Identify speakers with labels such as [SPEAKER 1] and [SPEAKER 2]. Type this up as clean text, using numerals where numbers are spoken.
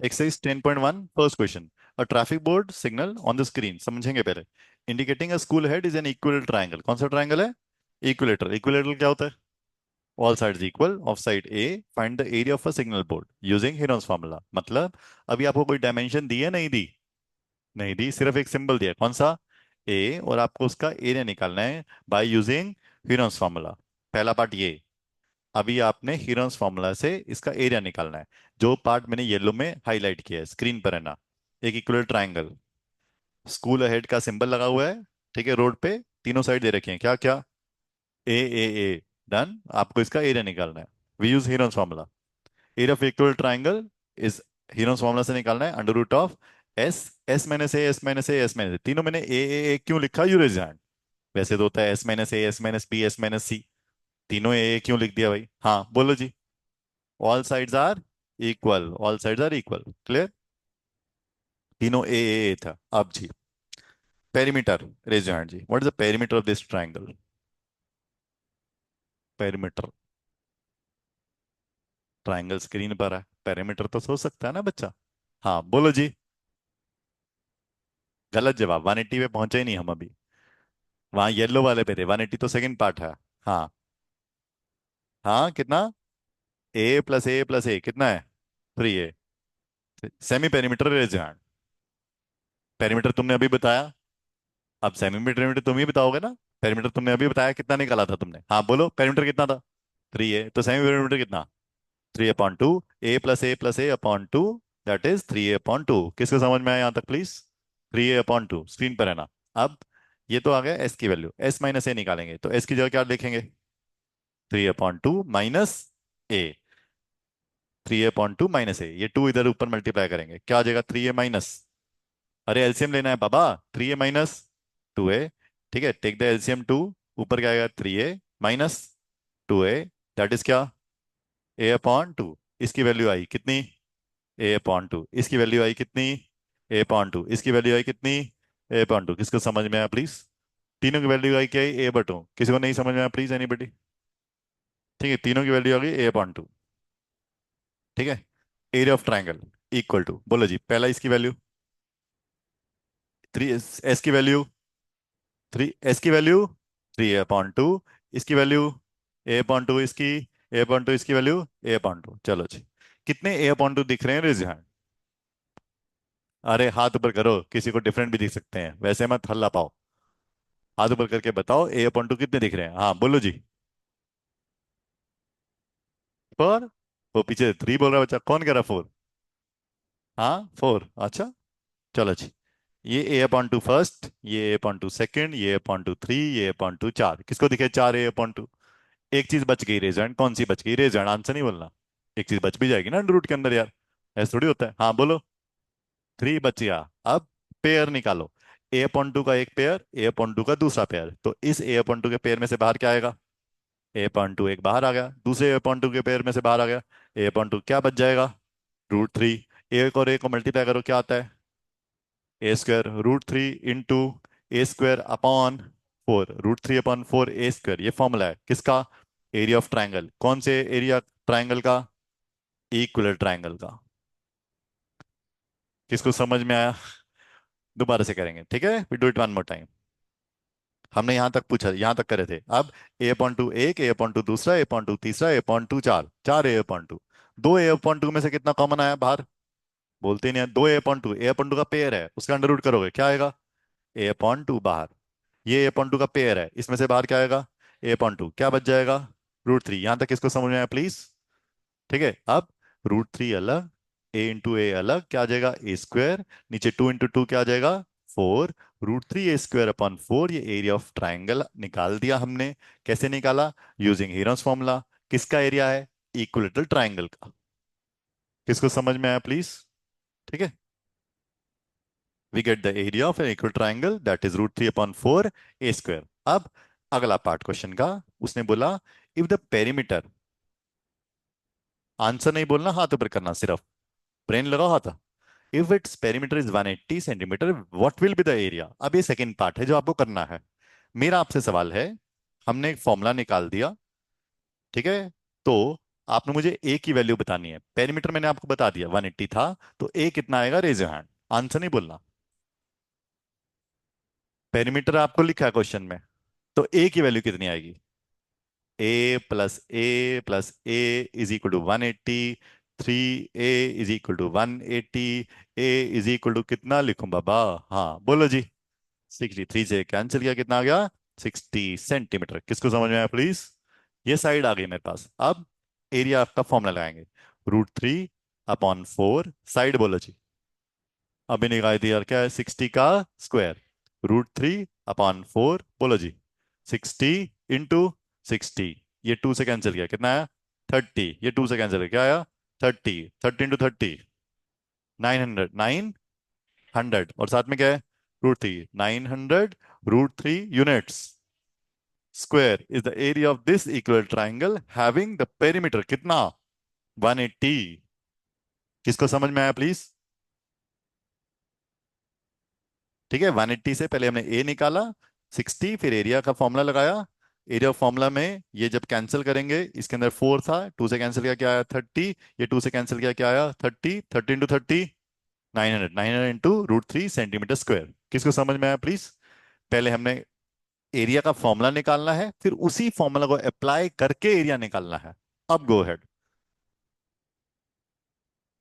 [SPEAKER 1] Exercise 10.1 first question. A traffic board signal on the screen, समझेंगे पहले। Indicating a school head is an equilateral triangle. कौन सा triangle है? Equilateral. Equilateral क्या होता है? All sides equal of side A, find the area of a signal board using Heron's formula. मतलब अभी आपको कोई डायमेंशन दी है? नहीं दी। नहीं दी, सिर्फ एक सिंबल दिया। कौन सा? ए, और आपको उसका एरिया निकालना है बाय यूजिंग हेरोन्स फार्मूला। पहला पार्ट ये। अभी आपने हीरोन्स फॉर्मूला से इसका एरिया निकालना है। जो पार्ट मैंने येलो में हाईलाइट किया है स्क्रीन पर है ना, एक इक्वल ट्राइंगल, स्कूल अहेड का सिंबल लगा हुआ है। ठीक है, रोड पे तीनों साइड दे रखे हैं, क्या क्या? ए। डन। आपको इसका एरिया निकालना है। We use Heron's formula. Area of equal triangle is, Heron's formula से निकालना है under root of S. S minus A, S minus A, S minus A, तीनों मैंने ए क्यों लिखा? You raise hand. वैसे तो होता है S minus A, S minus B, S minus C. तीनों ए क्यों लिख दिया भाई? हाँ बोलो जी। All sides are equal, all sides are equal, clear. तीनों ए था। अब जी, पेरीमीटर। रेज योर हैंड जी, what is the perimeter of this triangle? Perimeter. Triangle screen पर है, पेरीमीटर तो सोच सकता है ना बच्चा। हाँ बोलो जी। गलत जवाब, 180 पे पहुंचे ही नहीं हम अभी। वहां येलो वाले पे थे, 180 तो सेकंड पार्ट है। हाँ। हाँ कितना? ए कितना है? 3 A. Semi perimeter. Raise your hand. Perimeter तुमने अभी बताया। अब सेमी पेरीमीटर तुम ही बताओगे ना। पेरीमीटर तुमने अभी बताया, कितना निकाला था तुमने? हाँ बोलो, पेरीमीटर कितना था? 3 ए, तो सेमी पेरीमीटर कितना? 3 upon 2। A upon two, that is 3 upon 2। किसको समझ में आया यहाँ तक प्लीज? 3 अपॉन 2 स्क्रीन पर है ना। अब ये तो आ गया एस की वैल्यू, एस माइनस ए निकालेंगे तो एस की जगह क्या लिखेंगे? 3 अपॉन 2 माइनस ए। 3 अपॉन 2 माइनस ए, ये टू इधर ऊपर मल्टीप्लाई करेंगे, क्या आ जाएगा? 3 ए माइनस, अरे एलसीएम लेना है बाबा। 3 ए माइनस 2 ए। ठीक है, टेक द एलसीएम टू। ऊपर क्या आएगा? 3 ए माइनस 2 ए, दैट इज क्या? A upon 2। इसकी वैल्यू आई कितनी? A upon 2। इसकी वैल्यू आई कितनी? A upon 2। इसकी वैल्यू आई कितनी? A upon 2। किसको समझ में आया प्लीज? तीनों की वैल्यू आई क्या? A/2। किसी को नहीं समझ में आया प्लीज? एनीबडी? ठीक है, तीनों की वैल्यू आ गई A अपॉन 2। ठीक है। Area of triangle equal to, बोलो जी, पहला इसकी वैल्यू 3, एस की वैल्यू 3, एस की वैल्यू 3 अपॉन 2। इसकी वैल्यू A अपॉन 2। इसकी A अपॉन 2, इसकी वैल्यू A अपॉन 2। चलो जी, कितने A अपॉन 2 दिख रहे हैं? Raise hand. अरे हाथ ऊपर करो, किसी को डिफरेंट भी दिख सकते हैं, वैसे मत हल्ला पाओ। हाथ ऊपर करके बताओ A अपॉन 2 कितने दिख रहे हैं। हाँ बोलो जी। 4। वो पीछे 3 बोल रहा है बच्चा, कौन कह रहा 4? हाँ 4, अच्छा। चलो जी, ये A अपॉन 2 फर्स्ट, ये A अपॉन 2 सेकंड, ये A अपॉन 2 3, ये A अपॉन 2 4। किसको दिखे 4 A अपॉन 2? एक चीज बच गई रेजल्ट, कौन सी बच गई? रेजल्ट आंसर नहीं बोलना। एक चीज बच भी जाएगी ना अंडर रूट के अंदर यार, ऐसा थोड़ी होता है। हाँ बोलो। 3 बच गया। अब पेयर निकालो। A अपॉन 2 का एक पेयर, A अपॉन 2 का दूसरा पेयर, तो इस A अपॉन 2 के पेयर में से बाहर क्या आएगा? A अपॉन 2 एक बाहर आ गया, दूसरे A अपॉन 2 के पेयर में से बाहर आ गया। A अपॉन 2 क्या बच जाएगा? √3। एक और एक को मल्टीप्लाई करो, क्या आता है? A² √3 into A² upon 4। √3/4 A², ये फॉर्मूला है किसका? Area of triangle. कौन से एरिया ट्राइंगल का? इक्विलर ट्राइंगल का। किसको समझ में आया? दोबारा से करेंगे, ठीक है, we do it one more time. हमने यहां तक पूछा, यहां तक करे थे। अब A अपॉन 2 एक, A अपॉन 2 दूसरा, A अपॉन 2 तीसरा, A अपॉन 2 चार, 4 A अपॉन 2। 2 A अपॉन 2 में से कितना कॉमन आया बाहर? बोलते ही नहीं है। 2 A अपॉन 2, A अपॉन 2 का पेयर है, उसका अंडर रूट करोगे क्या आएगा? A अपॉन 2 बाहर। ये A अपॉन 2 का पेयर है, इसमें से बाहर क्या आएगा? A अपॉन 2, क्या बच जाएगा? √3। यहां तक किसको समझ में आया प्लीज? ठीक है। अब √3 अलग, A इंटू A अलग, क्या आ जाएगा? A²। नीचे 2 इंटू 2 क्या आ जाएगा? 4। √3 A² अपॉन 4, ये एरिया ऑफ ट्राइंगल निकाल दिया हमने। कैसे निकाला? Using Heron's formula. किसका एरिया है? इक्विलेटरल ट्राइंगल का। किसको समझ में आया प्लीज? ठीक है। We get the area of an equal triangle, that is √3/4 A²। अब अगला पार्ट क्वेश्चन का, उसने बोला इफ द पेरीमीटर, आंसर नहीं बोलना, हाथ ऊपर करना सिर्फ, ब्रेन लगाओ हाथ। If its perimeter is 180 centimetre, what will be the area? अब ये सेकंड पार्ट है जो आपको करना है। मेरा आपसे सवाल है, हमने एक फॉर्मूला निकाल दिया, ठीक है, तो आपने मुझे ए की वैल्यू बतानी है। पेरीमीटर मैंने आपको बता दिया 180 था, तो ए कितना आएगा, रेज योर हैंड, आंसर नहीं बोलना। पेरीमीटर आपको लिखा है क्वेश्चन में, तो ए की वैल्यू कितनी आएगी? A is equal to 180, 3 a is equal to 180, a is equal to कितना लिखूं बाबा? हाँ बोलो जी। 63 से कैंसिल किया, कितना आ गया? 60 सेंटीमीटर। किसको समझ में आया प्लीज? ये साइड आ गई मेरे पास। अब एरिया का फॉर्मूला लगाएंगे, √3/4, साइड बोलो जी। अभी निकाल दिया, क्या है? 60 का स्क्वायर, √3/4 बोलो जी। 60 इंटू 60, ये 2 से कैंसिल किया, कितना आया? 30, ये 2 से कैंसिल किया, क्या आया? 30, 30 इंटू 30, 900, और साथ में क्या है? √3, 900 √3 units square is the area of this equal triangle having the perimeter कितना? 180। किसको समझ में आया प्लीज? ठीक है, 180 से पहले हमने ए निकाला, 60, फिर एरिया का फॉर्मूला लगाया। एरिया फॉर्मूला में ये जब कैंसिल करेंगे, इसके अंदर 4 था, 2 से कैंसिल किया, क्या आया? 30, ये 2 से कैंसिल किया, क्या आया? 30, 30 इंटू 30, 900, 900 इंटू √3 सेंटीमीटर स्क्वायर। किसको समझ में आया प्लीज? पहले हमने एरिया का फॉर्मूला निकालना है, फिर उसी फॉर्मूला को अप्लाई करके एरिया निकालना है। अब गो हेड।